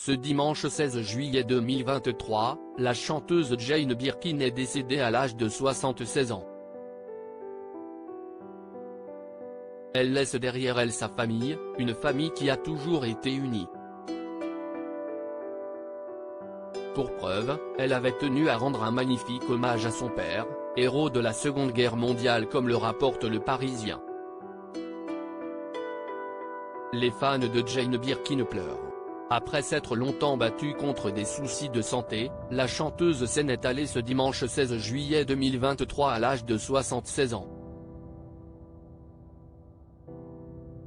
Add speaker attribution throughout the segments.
Speaker 1: Ce dimanche 16 juillet 2023, la chanteuse Jane Birkin est décédée à l'âge de 76 ans. Elle laisse derrière elle sa famille, une famille qui a toujours été unie. Pour preuve, elle avait tenu à rendre un magnifique hommage à son père, héros de la Seconde Guerre mondiale comme le rapporte Le Parisien. Les fans de Jane Birkin pleurent. Après s'être longtemps battue contre des soucis de santé, la chanteuse s'en est allée ce dimanche 16 juillet 2023 à l'âge de 76 ans.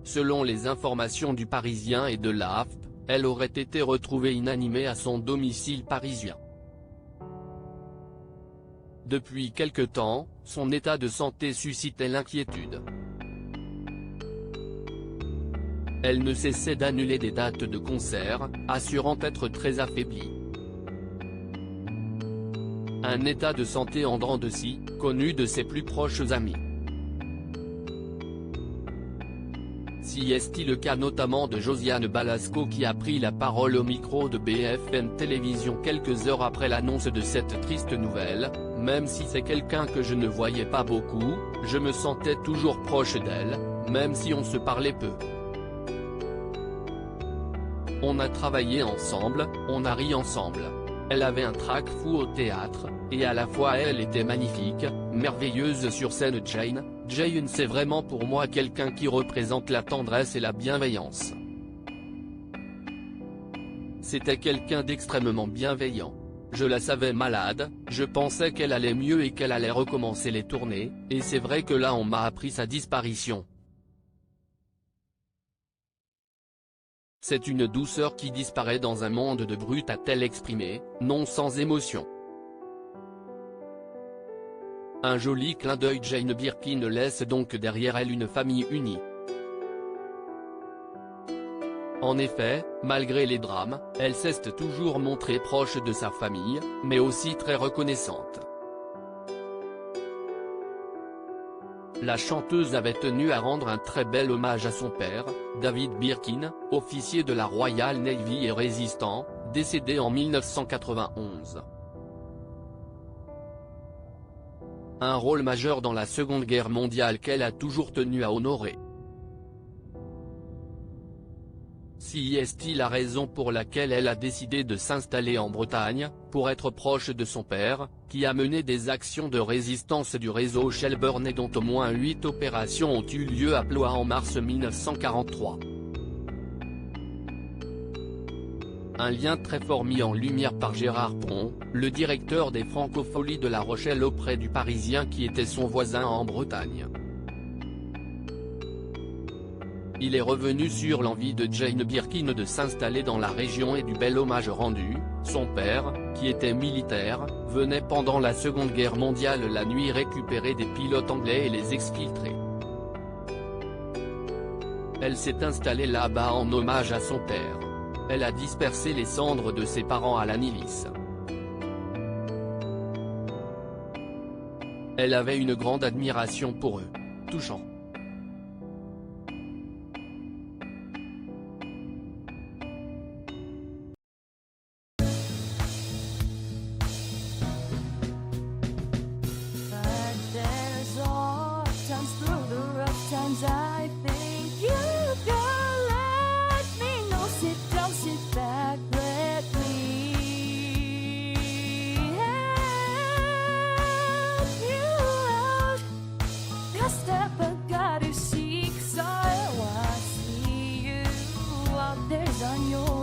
Speaker 1: Selon les informations du Parisien et de l'AFP, elle aurait été retrouvée inanimée à son domicile parisien. Depuis quelque temps, son état de santé suscitait l'inquiétude. Elle ne cessait d'annuler des dates de concert, assurant être très affaiblie. Un état de santé en dents de scie, connu de ses plus proches amis. Si est le cas notamment de Josiane Balasco qui a pris la parole au micro de BFM Télévision quelques heures après l'annonce de cette triste nouvelle. Même si c'est quelqu'un que je ne voyais pas beaucoup, je me sentais toujours proche d'elle, même si on se parlait peu. On a travaillé ensemble, on a ri ensemble. Elle avait un trac fou au théâtre, et à la fois elle était magnifique, merveilleuse sur scène. Jane c'est vraiment pour moi quelqu'un qui représente la tendresse et la bienveillance. C'était quelqu'un d'extrêmement bienveillant. Je la savais malade, je pensais qu'elle allait mieux et qu'elle allait recommencer les tournées, et c'est vrai que là on m'a appris sa disparition. C'est une douceur qui disparaît dans un monde de brut, a-t-elle exprimé, non sans émotion. Un joli clin d'œil. Jane Birkin laisse donc derrière elle une famille unie. En effet, malgré les drames, elle s'est toujours montrée proche de sa famille, mais aussi très reconnaissante. La chanteuse avait tenu à rendre un très bel hommage à son père, David Birkin, officier de la Royal Navy et résistant, décédé en 1991. Un rôle majeur dans la Seconde Guerre mondiale qu'elle a toujours tenu à honorer. Si est la raison pour laquelle elle a décidé de s'installer en Bretagne, pour être proche de son père, qui a mené des actions de résistance du réseau Shelburne et dont au moins 8 opérations ont eu lieu à Blois en mars 1943. Un lien très fort mis en lumière par Gérard Pont, le directeur des Francopholies de La Rochelle auprès du Parisien qui était son voisin en Bretagne. Il est revenu sur l'envie de Jane Birkin de s'installer dans la région et du bel hommage rendu. Son père, qui était militaire, venait pendant la Seconde Guerre mondiale la nuit récupérer des pilotes anglais et les exfiltrer. Elle s'est installée là-bas en hommage à son père. Elle a dispersé les cendres de ses parents à l'Anilis. Elle avait une grande admiration pour eux. Touchant.
Speaker 2: I think you can let me know. Sit back, let me help you out. The step I gotta seek, so I see you out there's on your